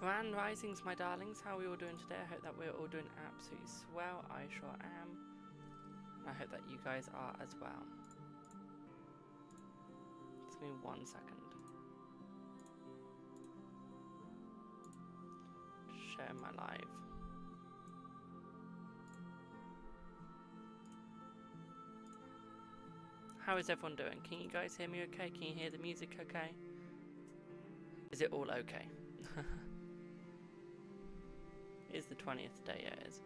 Grand risings, my darlings. How are we all doing today? I hope that we're all doing absolutely swell. I sure am. And I hope that you guys are as well. Just give me 1 second. Share my live. How is everyone doing? Can you guys hear me okay? Can you hear the music okay? Is it all okay? It's the 20th day, yeah, it is.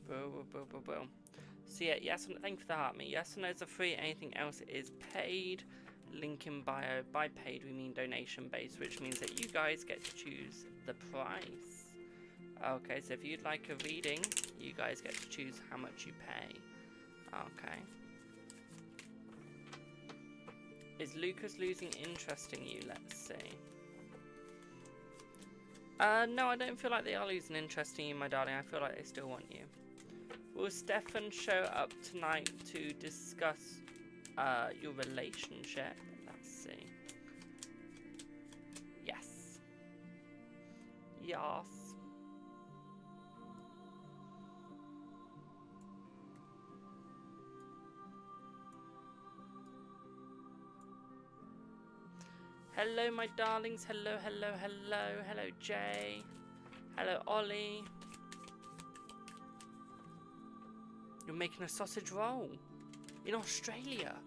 Well. Boom. So yeah, yes, thank you for the heart, mate. Yes or no is a free, anything else is paid. Link in bio. By paid we mean donation based, which means that you guys get to choose the price. Okay, so if you'd like a reading, you guys get to choose how much you pay. Okay. Is Lucas losing interest in you? Let's see. No, I don't feel like they are losing interest in you, my darling. I feel like they still want you. Will Stefan show up tonight to discuss your relationship? Let's see. Yes. Yes. Hello, my darlings. Hello, hello, hello. Hello, Jay. Hello, Ollie. You're making a sausage roll in Australia.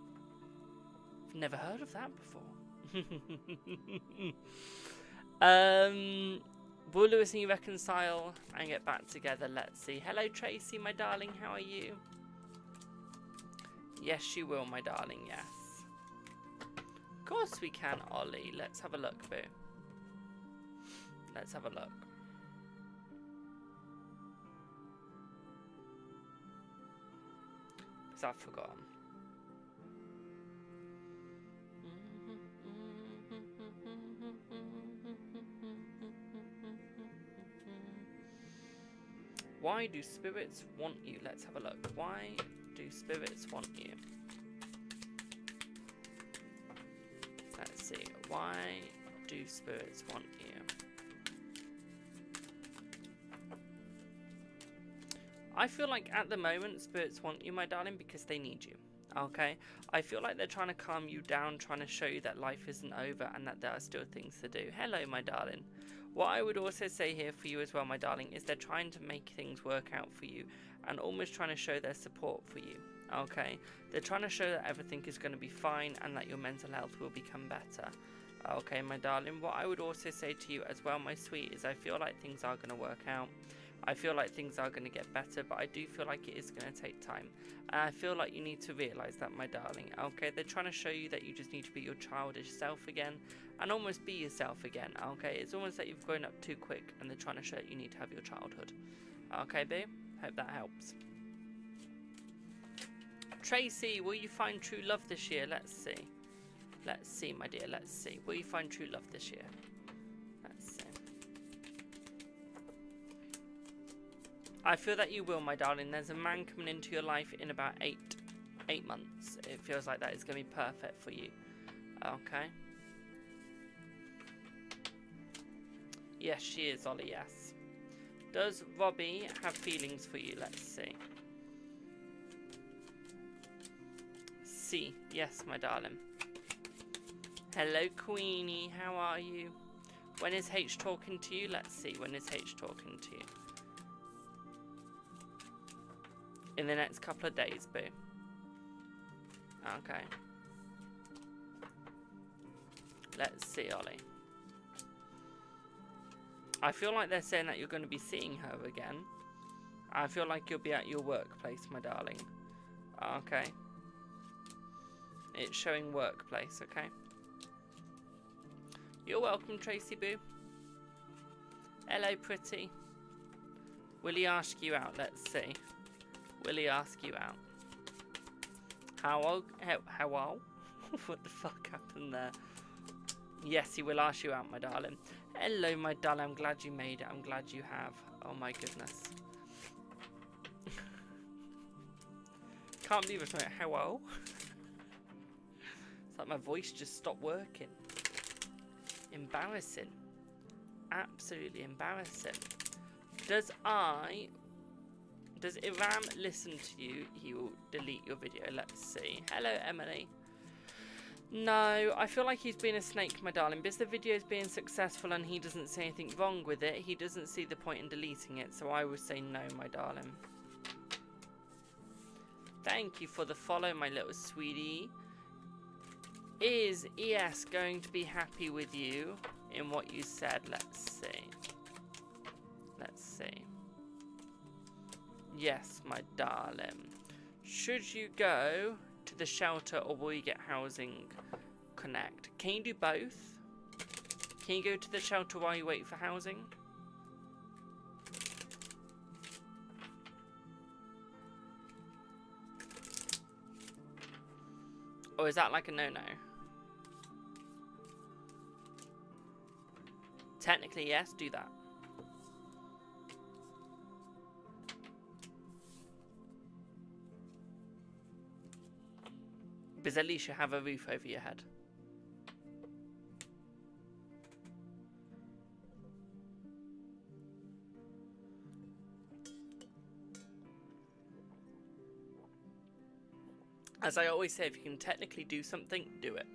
I've never heard of that before. Will Lewis and you reconcile and get back together? Let's see. Hello, Tracy, my darling. How are you? Yes, she will, my darling. Yes. Of course we can, Ollie. Let's have a look, boo. Let's have a look. Because I've forgotten. Why do spirits want you? Let's have a look. Why do spirits want you? Let's see. Why do spirits want you? I feel like at the moment spirits want you, my darling, because they need you. Okay? I feel like they're trying to calm you down, trying to show you that life isn't over and that there are still things to do. Hello, my darling. What I would also say here for you as well, my darling, is they're trying to make things work out for you and almost trying to show their support for you. Okay? They're trying to show that everything is going to be fine and that your mental health will become better. Okay, my darling. What I would also say to you as well, my sweet, is I feel like things are going to work out. I feel like things are going to get better, but I do feel like it is going to take time. And I feel like you need to realise that, my darling. Okay, they're trying to show you that you just need to be your childish self again and almost be yourself again. Okay, it's almost like you've grown up too quick and they're trying to show that you need to have your childhood. Okay, babe? Hope that helps. Tracy, will you find true love this year? Let's see. Let's see, my dear. Let's see. Will you find true love this year? Let's see. I feel that you will, my darling. There's a man coming into your life in about eight months. It feels like that is going to be perfect for you. Okay. Yes, she is, Ollie, yes. Does Robbie have feelings for you? Let's see. C. Yes, my darling. Hello, Queenie. How are you? When is H talking to you? Let's see. When is H talking to you? In the next couple of days, boo. Okay. Let's see, Ollie. I feel like they're saying that you're going to be seeing her again. I feel like you'll be at your workplace, my darling. Okay. It's showing workplace, okay? You're welcome, Tracy Boo. Hello, pretty. Will he ask you out? Let's see. Will he ask you out? How? What the fuck happened there? Yes, he will ask you out, my darling. Hello, my darling. I'm glad you made it. I'm glad you have. Oh my goodness. Can't believe it's like, hello. It's like my voice just stopped working. Embarrassing. Absolutely embarrassing. Does Iram listen to you? He will delete your video. Let's see. Hello, Emily. No, I feel like he's been a snake, my darling. Because the video is being successful and he doesn't see anything wrong with it, he doesn't see the point in deleting it. So I would say no, my darling. Thank you for the follow, my little sweetie. Is ES going to be happy with you in what you said? Let's see. Let's see. Yes, my darling. Should you go to the shelter or will you get housing connect? Can you do both? Can you go to the shelter while you wait for housing? Or is that like a no-no? Technically, yes, do that. Because at least you have a roof over your head. As I always say, if you can technically do something, do it.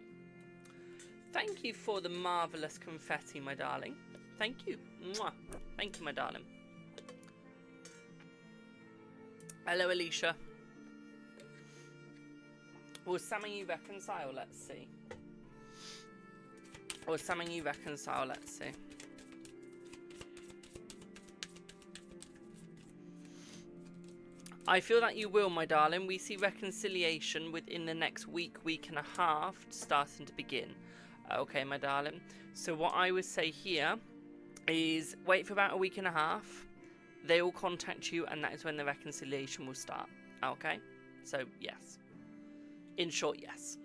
Thank you for the marvellous confetti, my darling. Thank you. Mwah. Thank you, my darling. Hello, Alicia. Will Sam and you reconcile? Let's see. Will Sam and you reconcile? Let's see. I feel that you will, my darling. We see reconciliation within the next week, week and a half, starting to begin. Okay, my darling. So what I would say here is wait for about a week and a half. They will contact you, and that is when the reconciliation will start. Okay? So, yes. In short, yes.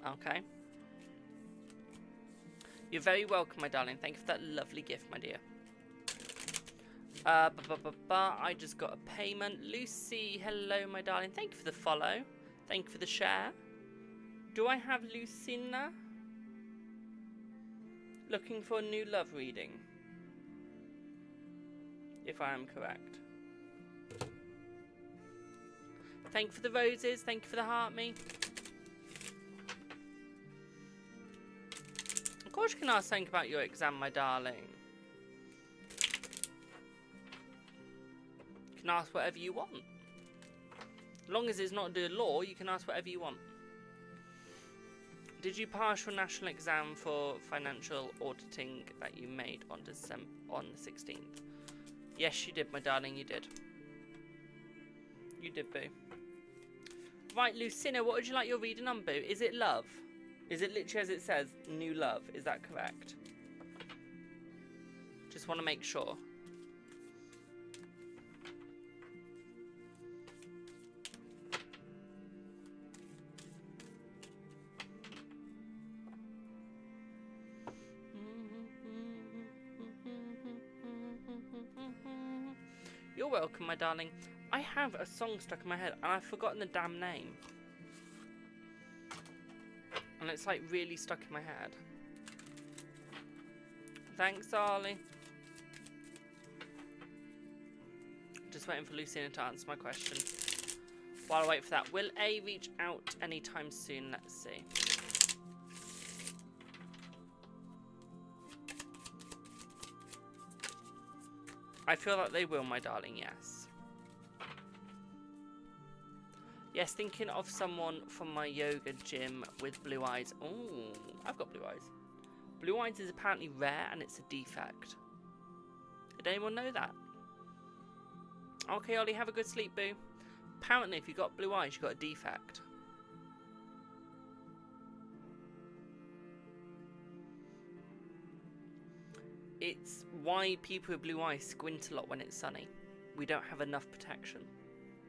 Okay. You're very welcome, my darling. Thank you for that lovely gift, my dear. I just got a payment. Lucy, hello, my darling. Thank you for the follow. Thank you for the share. Do I have Lucina? Looking for a new love reading. If I am correct. Thank you for the roses. Thank you for the heart me. Of course you can ask something about your exam, my darling. You can ask whatever you want. As long as it's not the law, you can ask whatever you want. Did you pass your national exam for financial auditing that you made on the 16th? Yes, you did, my darling, you did. You did, boo. Right, Lucina, what would you like your reading on, boo? Is it love? Is it literally as it says, new love? Is that correct? Just want to make sure. You're welcome, my darling. I have a song stuck in my head and I've forgotten the damn name. And it's like really stuck in my head. Thanks, Ollie. Just waiting for Lucina to answer my question. While I wait for that, will A reach out anytime soon? Let's see. I feel like they will, my darling, yes. Yes, thinking of someone from my yoga gym with blue eyes. Oh, I've got blue eyes. Blue eyes is apparently rare and it's a defect. Did anyone know that? Okay, Ollie, have a good sleep, boo. Apparently, if you've got blue eyes, you've got a defect. It's why people with blue eyes squint a lot when it's sunny. We don't have enough protection.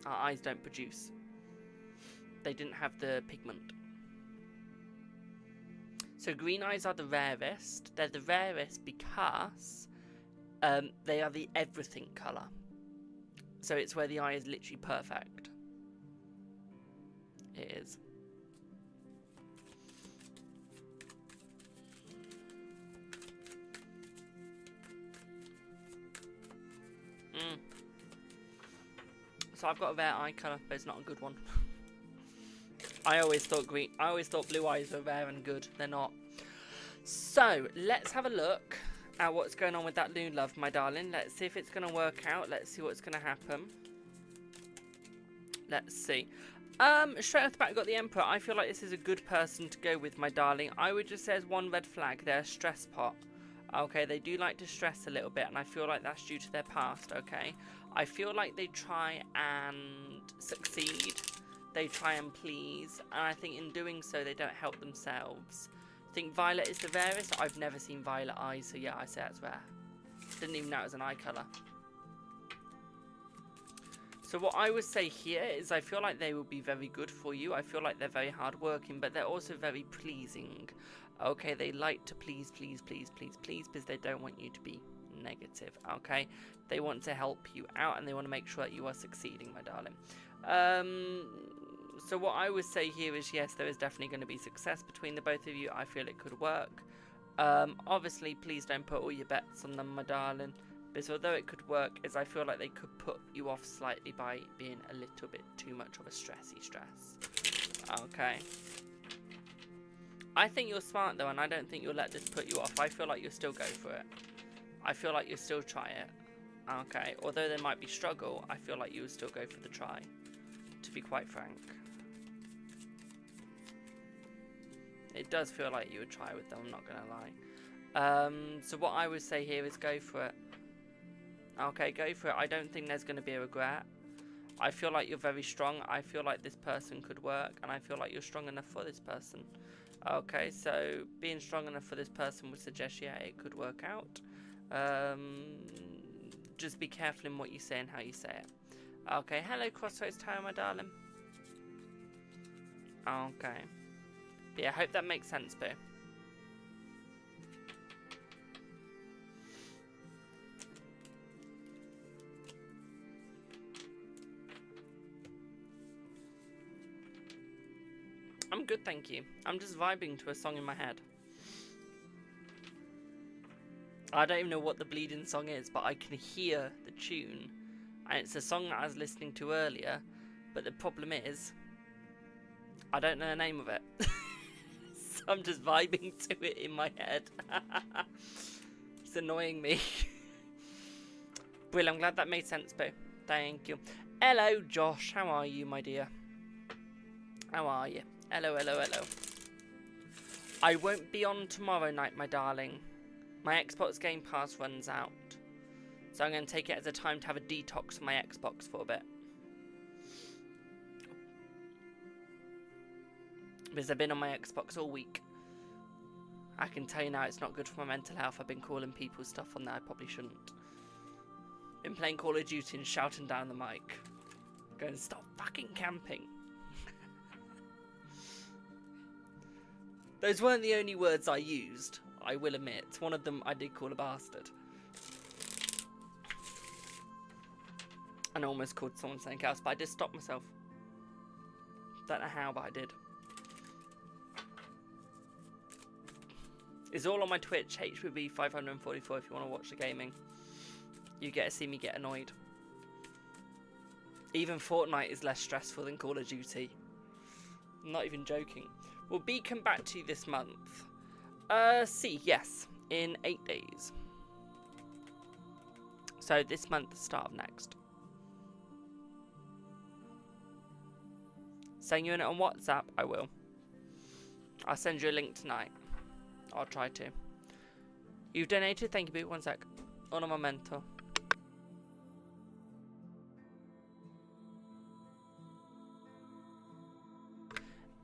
Our eyes don't produce. They didn't have the pigment. So green eyes are the rarest. They're the rarest because they are the everything colour. So it's where the eye is literally perfect. It is. So I've got a rare eye colour, but it's not a good one. I always thought blue eyes were rare and good. They're not. So let's have a look at what's going on with that Loon Love, my darling. Let's see if it's going to work out. Let's see what's going to happen. Let's see. Straight off the bat, I've got the Emperor. I feel like this is a good person to go with, my darling. I would just say as one red flag, they're a stress pot. Okay, they do like to stress a little bit, and I feel like that's due to their past, okay? I feel like they try and succeed. They try and please, and I think in doing so, they don't help themselves. I think violet is the rarest. I've never seen violet eyes, so yeah, I say that's rare. Didn't even know it was an eye colour. So what I would say here is I feel like they will be very good for you. I feel like they're very hardworking, but they're also very pleasing. Okay, they like to please, please, please, please, please, because they don't want you to be negative, okay? They want to help you out, and they want to make sure that you are succeeding, my darling. So what I would say here is, yes, there is definitely going to be success between the both of you. I feel it could work. Obviously, please don't put all your bets on them, my darling. Because although it could work, is I feel like they could put you off slightly by being a little bit too much of a stressy stress. Okay. I think you're smart though, and I don't think you'll let this put you off. I feel like you'll still go for it. I feel like you'll still try it. Okay. Although there might be struggle, I feel like you will still go for the try. To be quite frank. It does feel like you would try with them, I'm not going to lie. So what I would say here is go for it. Okay, go for it. I don't think there's going to be a regret. I feel like you're very strong. I feel like this person could work, and I feel like you're strong enough for this person. Okay, so being strong enough for this person would suggest, yeah, it could work out. Just be careful in what you say and how you say it. Okay, hello Crossroads Tower, my darling. Okay. But yeah, I hope that makes sense, Boo. I'm good, thank you. I'm just vibing to a song in my head. I don't even know what the bleeding song is, but I can hear the tune. And it's a song that I was listening to earlier, but the problem is, I don't know the name of it. So I'm just vibing to it in my head. It's annoying me. Brill, I'm glad that made sense, Boo. Thank you. Hello, Josh. How are you, my dear? How are you? Hello, hello, hello. I won't be on tomorrow night, my darling. My Xbox Game Pass runs out. So I'm going to take it as a time to have a detox on my Xbox for a bit. Because I've been on my Xbox all week. I can tell you now it's not good for my mental health. I've been calling people stuff on there I probably shouldn't. Been playing Call of Duty and shouting down the mic. Going, stop fucking camping. Those weren't the only words I used, I will admit. One of them I did call a bastard. And I almost called someone something else, but I just stopped myself. Don't know how, but I did. It's all on my Twitch, HPB544, if you want to watch the gaming. You get to see me get annoyed. Even Fortnite is less stressful than Call of Duty. I'm not even joking. Will B come back to you this month? C, yes. In 8 days. So this month, start of next. Send you in it on WhatsApp? I will. I'll send you a link tonight. I'll try to. You've donated? Thank you, Boo. 1 sec. Un momento.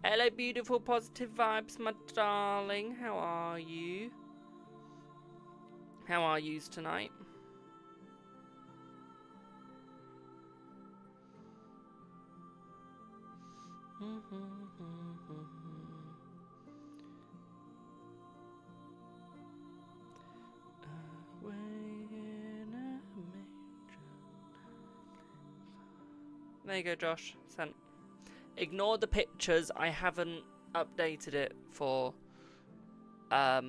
Hello, beautiful, positive vibes, my darling. How are you? How are yous tonight? There you go, Josh. Sent. Ignore the pictures. I haven't updated it for a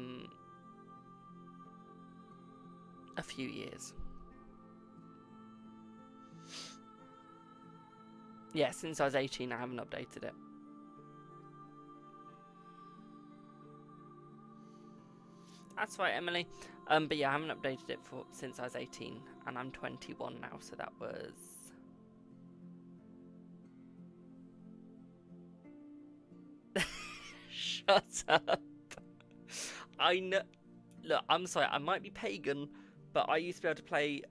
few years. Yeah, since I was 18, I haven't updated it. That's right, Emily. But yeah, I haven't updated it since I was 18, and I'm 21 now, so that was... Shut up. I know... Look, I'm sorry, I might be pagan, but I used to be able to play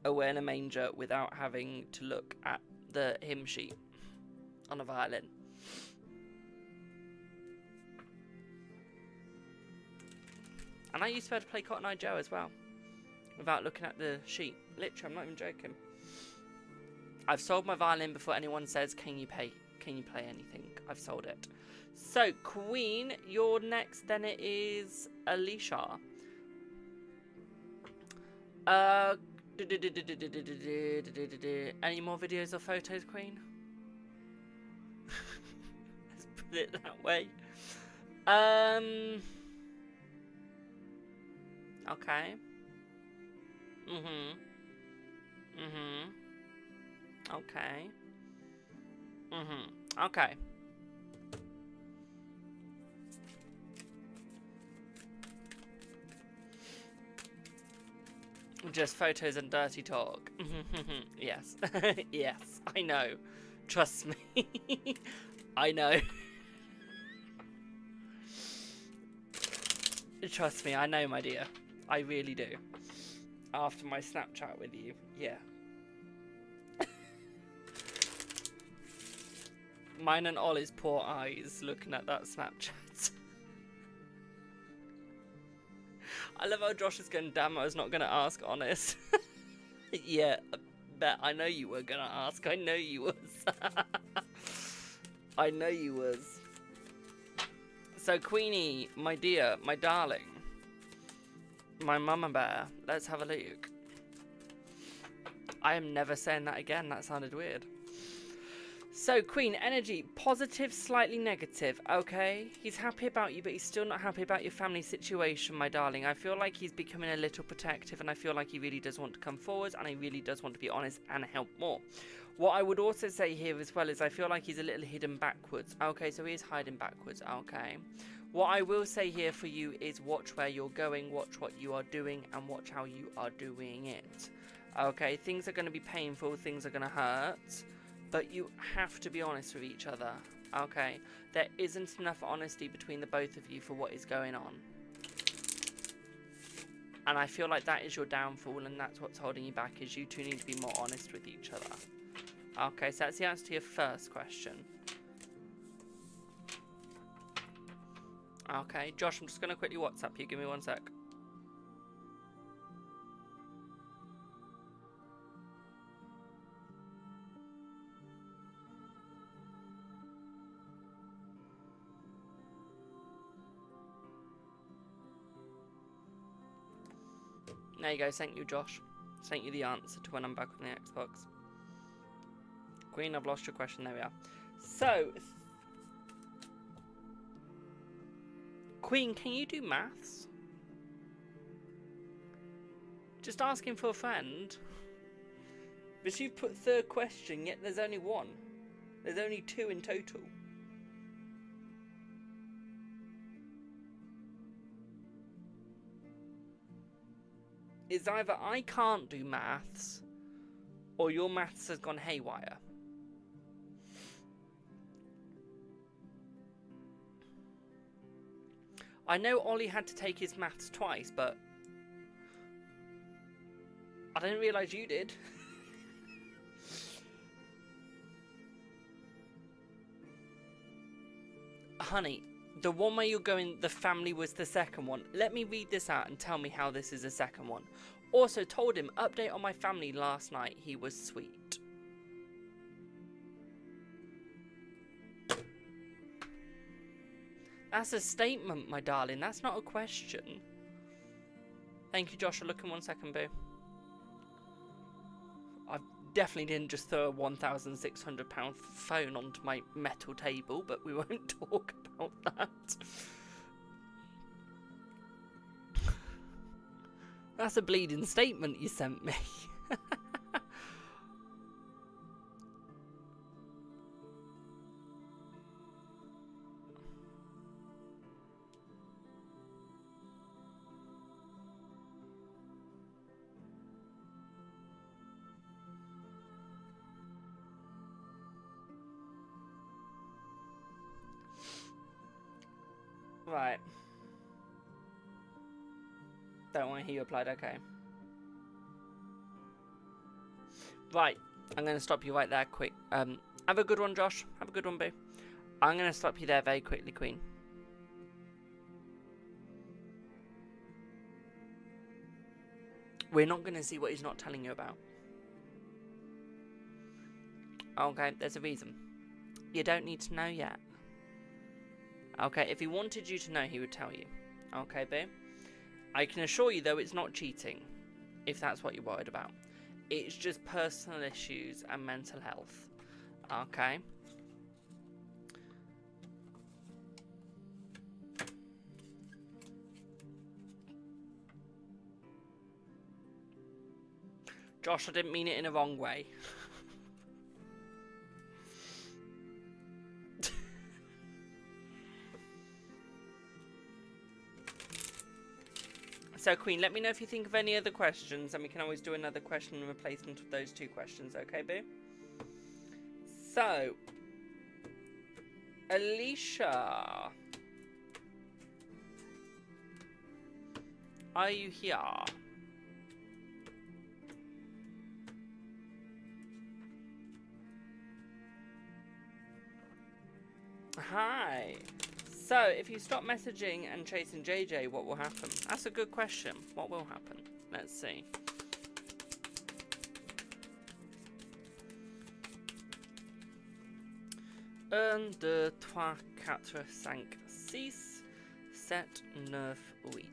Aware in a Manger without having to look at the hymn sheet on a violin. And I used to be able to play Cotton Eye Joe as well, without looking at the sheet. Literally, I'm not even joking. I've sold my violin before anyone says, can you play anything? I've sold it. So, Queen, you're next, then it is Alicia. Any more videos or photos, Queen? Let's put it that way. Okay. Okay. Okay. Just photos and dirty talk. Yes. Yes, I know. Trust me. I know. Trust me, I know, my dear. I really do. After my Snapchat with you, yeah. Mine and Ollie's poor eyes looking at that Snapchat. I love how Josh is going, damn, I was not going to ask, honest. Yeah, I bet. I know you were going to ask. I know you was. I know you was. So, Queenie, my dear, my darling, my mama bear, let's have a look. I am never saying that again. That sounded weird. So, Queen, energy, positive, slightly negative, okay? He's happy about you, but he's still not happy about your family situation, my darling. I feel like he's becoming a little protective, and I feel like he really does want to come forward, and he really does want to be honest and help more. What I would also say here as well is I feel like he's a little hidden backwards. Okay, so he is hiding backwards, okay? What I will say here for you is watch where you're going, watch what you are doing, and watch how you are doing it. Okay, things are going to be painful, things are going to hurt. But you have to be honest with each other, okay? There isn't enough honesty between the both of you for what is going on. And I feel like that is your downfall, and that's what's holding you back, is you two need to be more honest with each other. Okay, so that's the answer to your first question. Okay, Josh, I'm just going to quickly WhatsApp you. Give me 1 sec. There you go, thank you, Josh. Sent you the answer to when I'm back on the Xbox. Queen, I've lost your question. There we are. So, Queen, can you do maths? Just asking for a friend. But you've put third question, yet there's only one. There's only 2 in total. It's either I can't do maths, or your maths has gone haywire. I know Ollie had to take his maths twice, but I didn't realise you did. Honey, the one where you're going, the family was the second one. Let me read this out and tell me how this is the second one. Also told him, update on my family last night. He was sweet. That's a statement, my darling. That's not a question. Thank you, Joshua. Look in 1 second, boo. definitely didn't just throw a £1,600 phone onto my metal table, but we won't talk about that. That's a bleeding statement you sent me. Right. Don't want to hear you applied, okay. Right, I'm going to stop you right there quick. Have a good one, Josh. Have a good one, boo. I'm going to stop you there very quickly, Queen. We're not going to see what he's not telling you about. Okay, there's a reason. You don't need to know yet. Okay, if he wanted you to know, he would tell you. Okay, boo? I can assure you, though, it's not cheating, if that's what you're worried about. It's just personal issues and mental health. Okay? Josh, I didn't mean it in a wrong way. So, Queen, let me know if you think of any other questions, and we can always do another question in replacement of those two questions, okay, boo? So, Alicia, are you here? Hi. So, if you stop messaging and chasing JJ, what will happen? That's a good question. What will happen? Let's see. 1, 2, 3, 4, 5, 6, 7, 9, 8.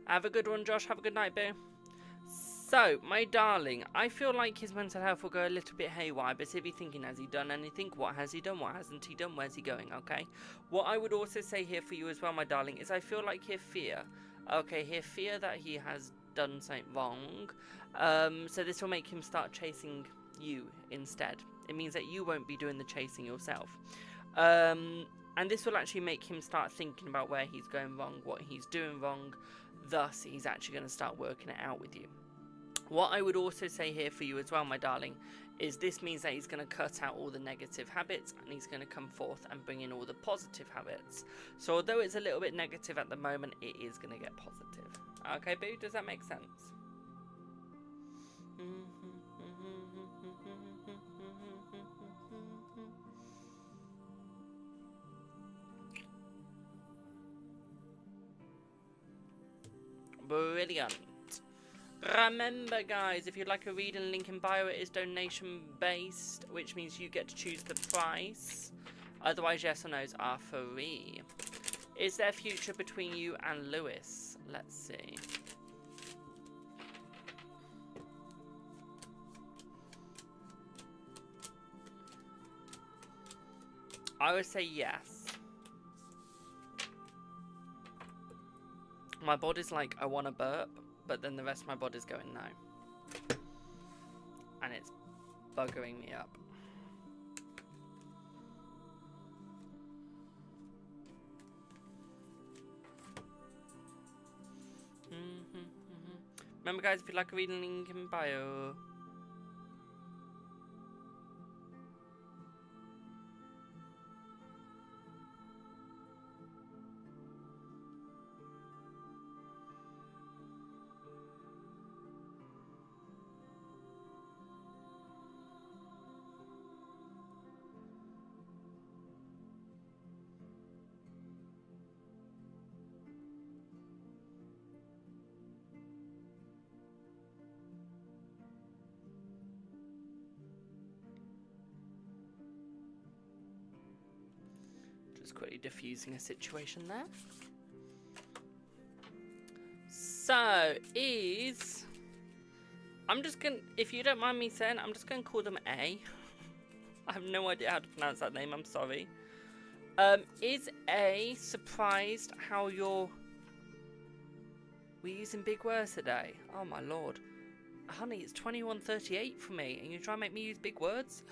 Have a good one, Josh. Have a good night, boo. So, my darling, I feel like his mental health will go a little bit haywire, but if you're thinking, has he done anything? What has he done? What hasn't he done? Where's he going? Okay. What I would also say here for you as well, my darling, is I feel like he'll fear. Okay, he'll fear that he has done something wrong. So this will make him start chasing you instead. It means that you won't be doing the chasing yourself. And this will actually make him start thinking about where he's going wrong, what he's doing wrong. Thus, he's actually going to start working it out with you. What I would also say here for you as well, my darling, is this means that he's going to cut out all the negative habits and he's going to come forth and bring in all the positive habits. So although it's a little bit negative at the moment, it is going to get positive. Okay, boo? Does that make sense? Brilliant. Remember, guys, if you'd like a reading, link in bio, it is donation based, which means you get to choose the price. Otherwise, yes or no's are free. Is there a future between you and Lewis? Let's see. I would say yes. My body's like, I want to burp, but then the rest of my body's going no. And it's buggering me up. Remember, guys, if you'd like a reading, link in bio. Just quickly diffusing a situation there. So, I'm just going to, if you don't mind me saying, I'm just going to call them A. I have no idea how to pronounce that name, I'm sorry. Is A surprised how we're using big words today? Oh my lord. Honey, it's 21:38 for me, and you try and make me use big words?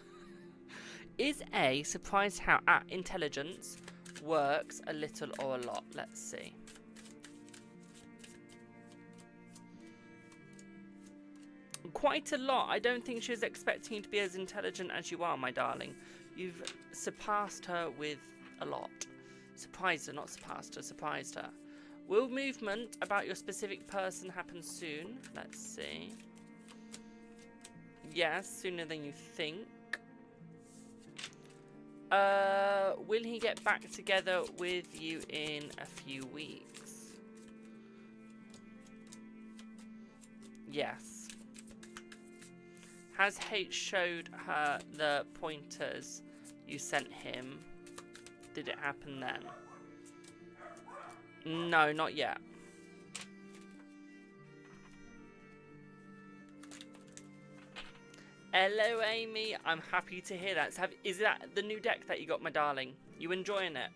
Is A surprised how intelligence works a little or a lot? Let's see. Quite a lot. I don't think she was expecting you to be as intelligent as you are, my darling. You've surpassed her with a lot. Surprised her, not surpassed her, surprised her. Will movement about your specific person happen soon? Let's see. Yes, sooner than you think. Will he get back together with you in a few weeks? Yes. Has H showed her the pointers you sent him? Did it happen then? No, not yet. Hello, Amy. I'm happy to hear that. So is that the new deck that you got, my darling? You enjoying it?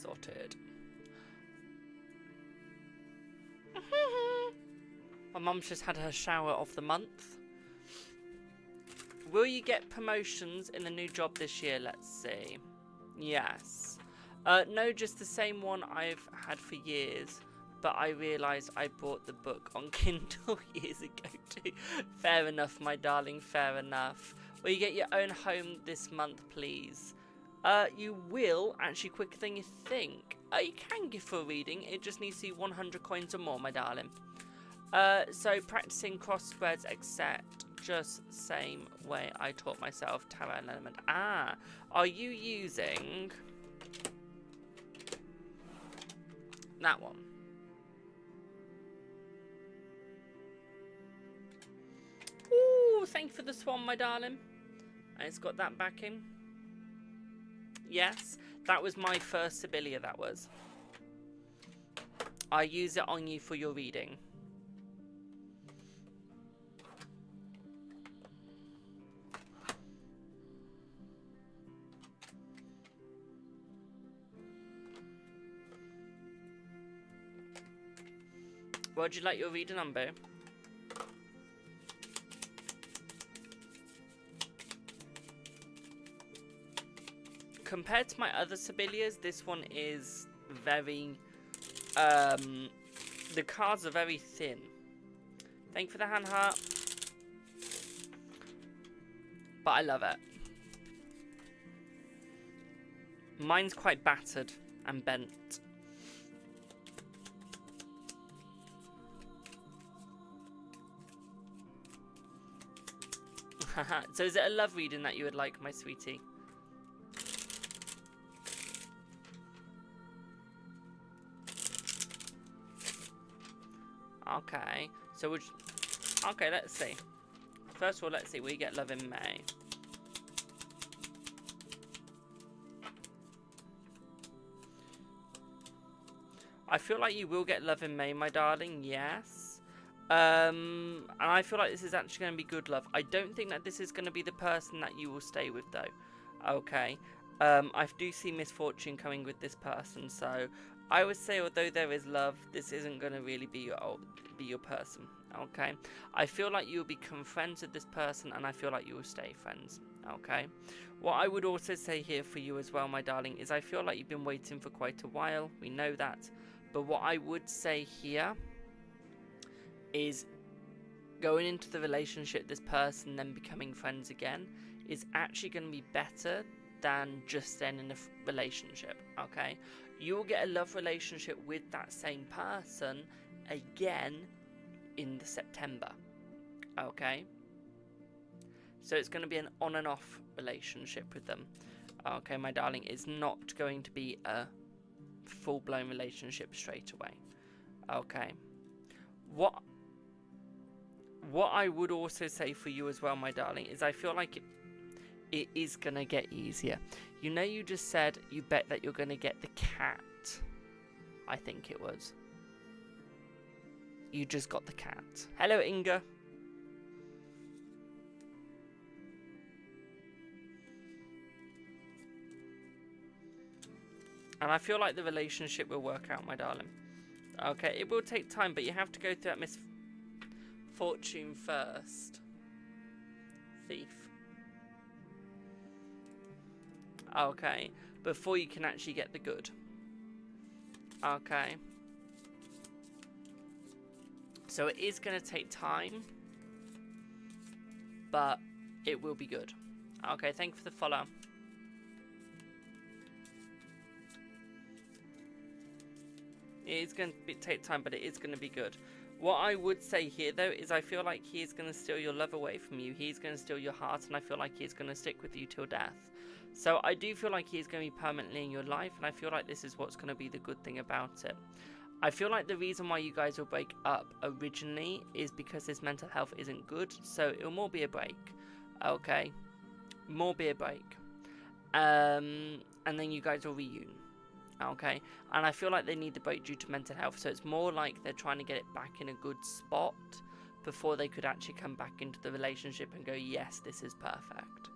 Sorted. My mum's just had her shower of the month. Will you get promotions in the new job this year? Let's see. Yes. No, just the same one I've had for years. But I realised I bought the book on Kindle years ago too. Fair enough, my darling, fair enough. Will you get your own home this month, please? You will, actually quicker than you think. You can give for a reading, it just needs to be 100 coins or more, my darling. So practicing crosswords, except just same way I taught myself tarot element. Ah, are you using that one? Ooh, thank you for the swan, my darling. And it's got that backing. Yes, that was my first Sibylla, that was. I use it on you for your reading. What would you like your reader number? Compared to my other Sibyllias, this one is very, the cards are very thin. Thank you for the hand heart. But I love it. Mine's quite battered and bent. So is it a love reading that you would like, my sweetie? Okay, so would you... Okay, let's see. First of all, let's see. We get love in May. I feel like you will get love in May, my darling. Yes. And I feel like this is actually going to be good love. I don't think that this is going to be the person that you will stay with, though. Okay. I do see misfortune coming with this person, so I would say, although there is love, this isn't going to really be your person. Okay, I feel like you'll become friends with this person, and I feel like you will stay friends. Okay, what I would also say here for you as well, my darling, is I feel like you've been waiting for quite a while. We know that, but what I would say here is going into the relationship, this person then becoming friends again, is actually going to be better than just staying in a relationship. Okay, you will get a love relationship with that same person again in the September. Okay, so it's going to be an on and off relationship with them. Okay, my darling, it's not going to be a full-blown relationship straight away. Okay, what I would also say for you as well, my darling, is I feel like it is going to get easier. You know, you just said you bet that you're going to get the cat. I think it was. You just got the cat. Hello, Inga. And I feel like the relationship will work out, my darling. Okay, it will take time, but you have to go through that misfortune first. Thief. Okay, before you can actually get the good. Okay. So it is going to take time, but it will be good. Okay, thank you for the follow. It is going to take time, but it is going to be good. What I would say here, though, is I feel like he is going to steal your love away from you. He's going to steal your heart, and I feel like he's going to stick with you till death. So I do feel like he's going to be permanently in your life, and I feel like this is what's going to be the good thing about it. I feel like the reason why you guys will break up originally is because his mental health isn't good, so it'll more be a break. Okay? More be a break. And then you guys will reunion. Okay? And I feel like they need the break due to mental health, so it's more like they're trying to get it back in a good spot before they could actually come back into the relationship and go, yes, this is perfect.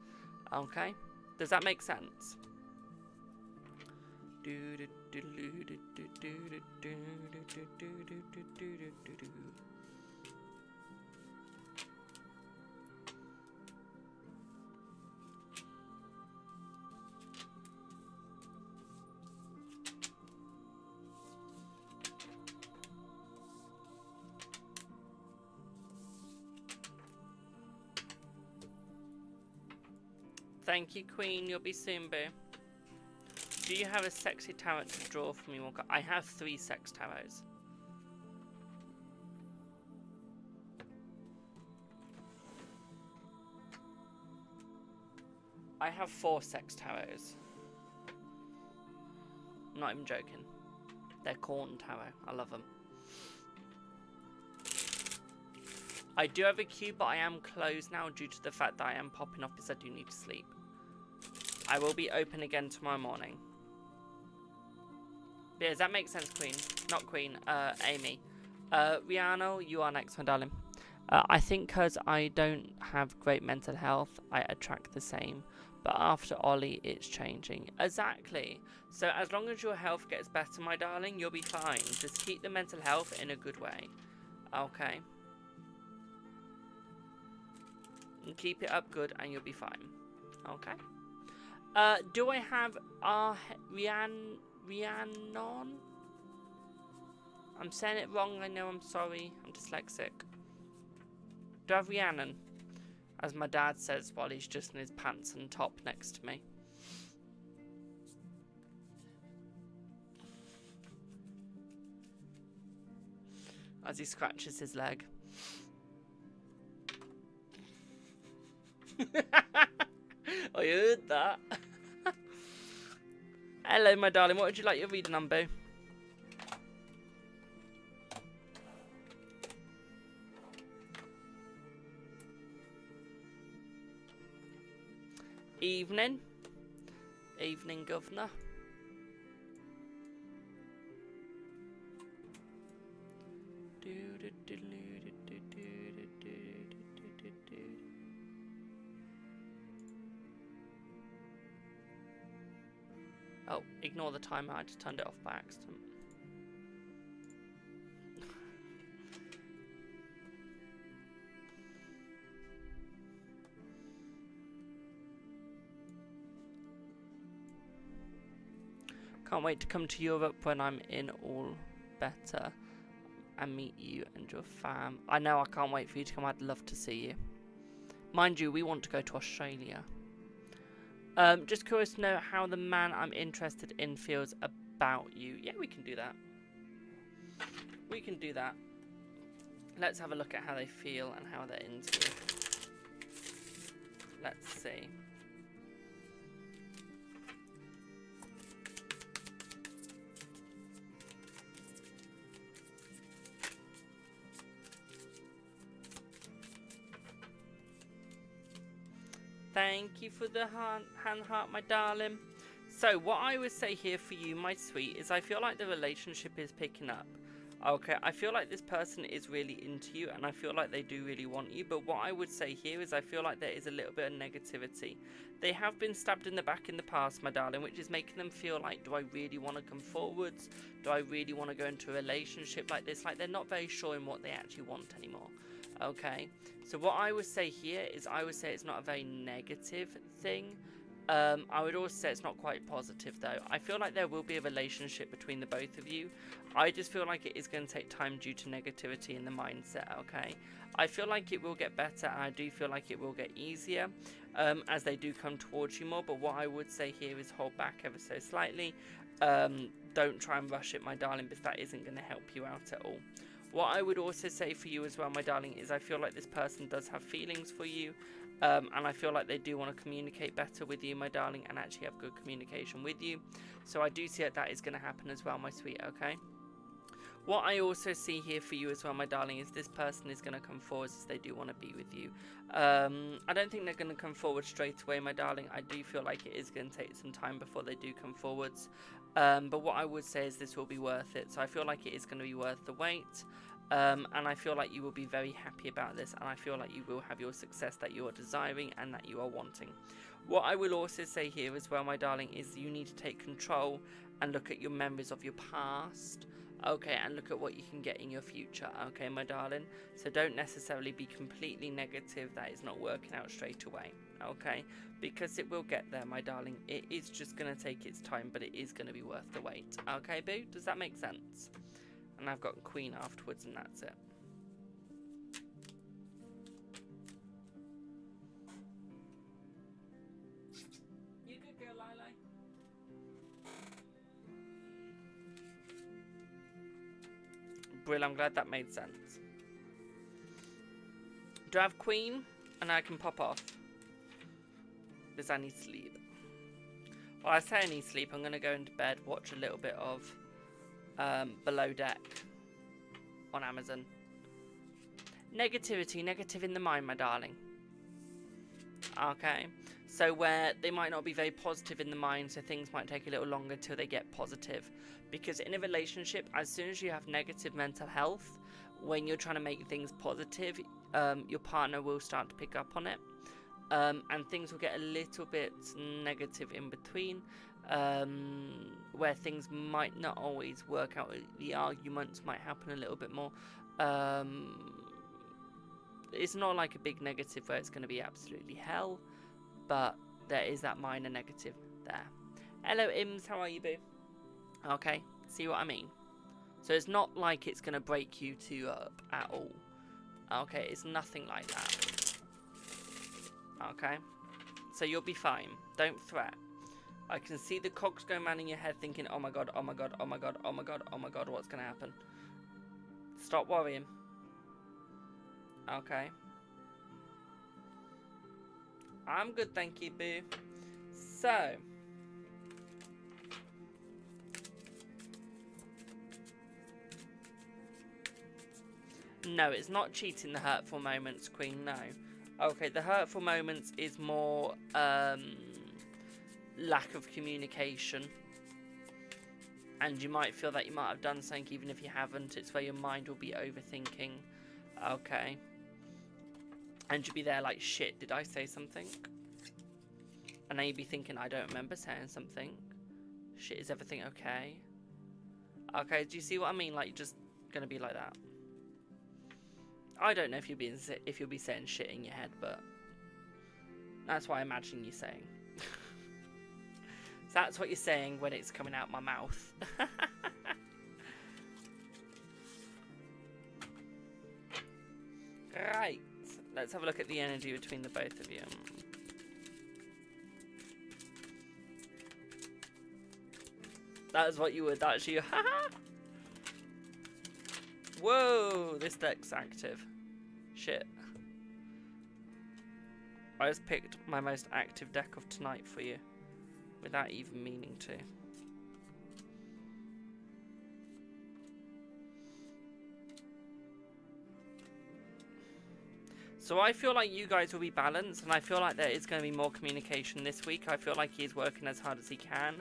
Okay? Does that make sense? Thank you, Queen. You'll be soon, boo. Do you have a sexy tarot to draw for me? I have 3 sex tarots. I have 4 sex tarots. I'm not even joking. They're corn tarot. I love them. I do have a queue, but I am closed now due to the fact that I am popping off because I do need to sleep. I will be open again tomorrow morning. Yeah, does that make sense, Queen? Not Queen, Amy. Rihanna, you are next, my darling. I think because I don't have great mental health, I attract the same. But after Ollie, it's changing. Exactly. So as long as your health gets better, my darling, you'll be fine. Just keep the mental health in a good way. Okay. And keep it up good and you'll be fine. Okay. Do I have Rhiannon? I'm saying it wrong, I know, I'm sorry. I'm dyslexic. Do I have Rhiannon? As my dad says while he's just in his pants and top next to me. As he scratches his leg. I heard that. Hello, my darling. What would you like your reading on, boo? Evening. Evening, governor. Oh, ignore the timer. I just turned it off by accident. Can't wait to come to Europe when I'm in all better and meet you and your fam. I know, I can't wait for you to come. I'd love to see you. Mind you, we want to go to Australia. Just curious to know how the man I'm interested in feels about you. Yeah, we can do that. We can do that. Let's have a look at how they feel and how they're into you. Let's see. Thank you for the hand heart, my darling. So what I would say here for you, my sweet, is I feel like the relationship is picking up. Okay, I feel like this person is really into you and I feel like they do really want you. But what I would say here is I feel like there is a little bit of negativity. They have been stabbed in the back in the past, my darling, which is making them feel like, do I really want to come forwards? Do I really want to go into a relationship like this? Like they're not very sure in what they actually want anymore. Okay, so what I would say here is I would say it's not a very negative thing. I would also say it's not quite positive though. I feel like there will be a relationship between the both of you. I just feel like it is going to take time due to negativity in the mindset, okay? I feel like it will get better and I do feel like it will get easier as they do come towards you more. But what I would say here is hold back ever so slightly. Don't try and rush it, my darling, because that isn't going to help you out at all. What I would also say for you as well, my darling, is I feel like this person does have feelings for you. And I feel like they do want to communicate better with you, my darling, and actually have good communication with you. So I do see that is going to happen as well, my sweet, okay? What I also see here for you as well, my darling, is this person is going to come forward as they do want to be with you. I don't think they're going to come forward straight away, my darling. I do feel like it is going to take some time before they do come forwards. But what I would say is this will be worth it. So I feel like it is going to be worth the wait. And I feel like you will be very happy about this, and I feel like you will have your success that you are desiring and that you are wanting. What I will also say here as well, my darling, is you need to take control and look at your memories of your past, okay, and look at what you can get in your future, okay, my darling. So don't necessarily be completely negative that it's not working out straight away, okay, because it will get there, my darling. It is just going to take its time, but it is going to be worth the wait, okay, boo? Does that make sense? And I've got Queen afterwards, and that's it. You good girl, Lila. Brill, I'm glad that made sense. Do I have Queen? And I can pop off. Because I need sleep. Well, I say I need sleep. I'm going to go into bed, watch a little bit of Below Deck on Amazon. Negativity, negative in the mind, my darling. Okay, so where they might not be very positive in the mind, so things might take a little longer till they get positive. Because in a relationship, as soon as you have negative mental health, when you're trying to make things positive, your partner will start to pick up on it. And things will get a little bit negative in between. Where things might not always work out. The arguments might happen a little bit more. It's not like a big negative where it's going to be absolutely hell, but there is that minor negative there. Hello, Ims, how are you, boo? Okay, see what I mean? So it's not like it's going to break you two up at all. Okay, it's nothing like that. Okay, so you'll be fine. Don't fret. I can see the cogs going man in your head thinking, oh my god, oh my god, oh my god, oh my god, oh my god, what's going to happen? Stop worrying. Okay. I'm good, thank you, boo. So. No, it's not cheating the hurtful moments, Queen, no. Okay, the hurtful moments is more, lack of communication, and you might feel that you might have done something even if you haven't. It's where your mind will be overthinking, okay, and you'll be there like, shit, did I say something? And then you'll be thinking, I don't remember saying something. Shit, is everything okay? Okay, do you see what I mean? Like, you're just gonna be like that. I don't know if you'll be saying shit in your head, but that's what I imagine you saying. That's what you're saying when it's coming out my mouth. Right. Let's have a look at the energy between the both of you. That's what you would, that's you. Whoa, this deck's active. Shit. I just picked my most active deck of tonight for you, without even meaning to. So I feel like you guys will be balanced, and I feel like there is going to be more communication this week. I feel like he's working as hard as he can.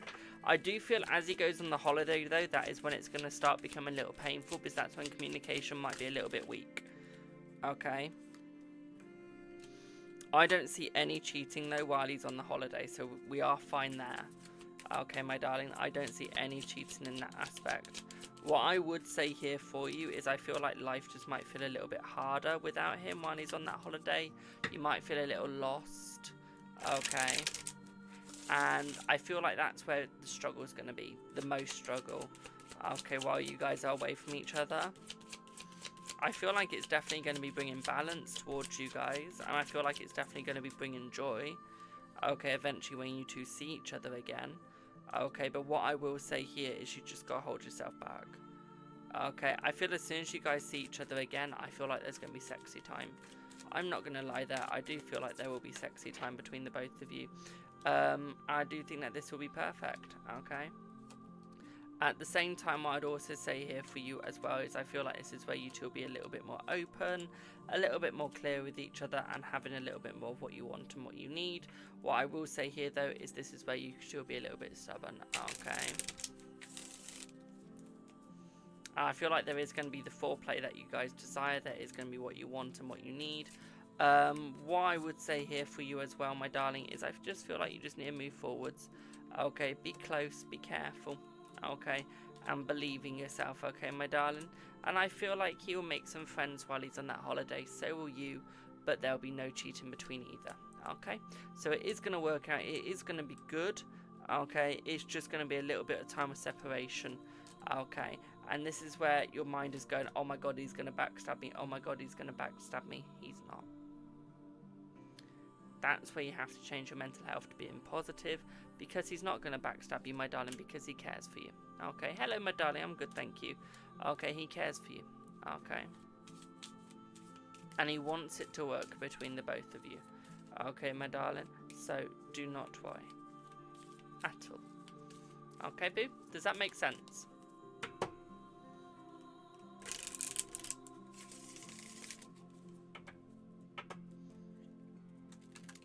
I do feel as he goes on the holiday, though, that is when it's going to start becoming a little painful, because that's when communication might be a little bit weak. Okay. I don't see any cheating, though, while he's on the holiday, so we are fine there. Okay, my darling, I don't see any cheating in that aspect. What I would say here for you is I feel like life just might feel a little bit harder without him while he's on that holiday. You might feel a little lost. Okay. And I feel like that's where the struggle is going to be. The most struggle. Okay, while you guys are away from each other. I feel like it's definitely going to be bringing balance towards you guys. And I feel like it's definitely going to be bringing joy. Okay, eventually when you two see each other again. Okay, but what I will say here is you just gotta hold yourself back. Okay, I feel as soon as you guys see each other again, I feel like there's gonna be sexy time. I'm not gonna lie there, I do feel like there will be sexy time between the both of you. I do think that this will be perfect, okay? At the same time, what I'd also say here for you as well is I feel like this is where you two will be a little bit more open, a little bit more clear with each other, and having a little bit more of what you want and what you need. What I will say here, though, is this is where you should be a little bit stubborn, okay? I feel like there is going to be the foreplay that you guys desire. There is going to be what you want and what you need. What I would say here for you as well, my darling, is I just feel like you just need to move forwards. Okay, be close, be careful. Okay, and believe in yourself, okay, my darling. And I feel like he'll make some friends while he's on that holiday, so will you, but there'll be no cheating between either. Okay, so it is going to work out, it is going to be good. Okay, it's just going to be a little bit of time of separation. Okay, and this is where your mind is going, oh my god, he's going to backstab me, oh my god, he's going to backstab me. He's not. That's where you have to change your mental health to being positive, because he's not going to backstab you, my darling, because he cares for you. Okay, hello, my darling, I'm good, thank you. Okay, he cares for you. Okay. And he wants it to work between the both of you. Okay, my darling, so do not worry. At all. Okay, boo? Does that make sense?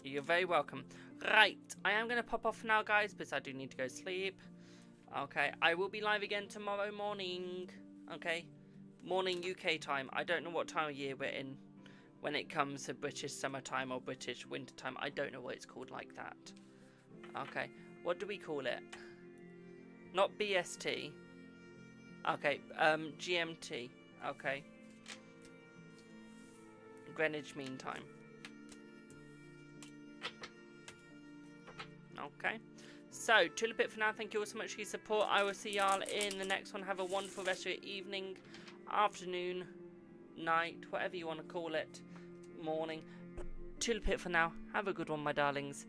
You're very welcome. Right, I am going to pop off now, guys, because I do need to go sleep. Okay, I will be live again tomorrow morning. Okay, morning UK time. I don't know what time of year we're in when it comes to British summertime or British winter time. I don't know what it's called like that. Okay, what do we call it? Not BST. Okay, GMT. Okay. Greenwich Mean Time. Okay, so tulip it for now. Thank you all so much for your support. I will see y'all in the next one. Have a wonderful rest of your evening, afternoon, night, whatever you want to call it, morning. Tulip it for now. Have a good one, my darlings,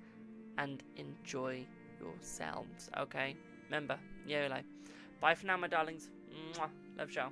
and enjoy yourselves. Okay, remember, YOLO. Bye for now, my darlings. Mwah. Love y'all.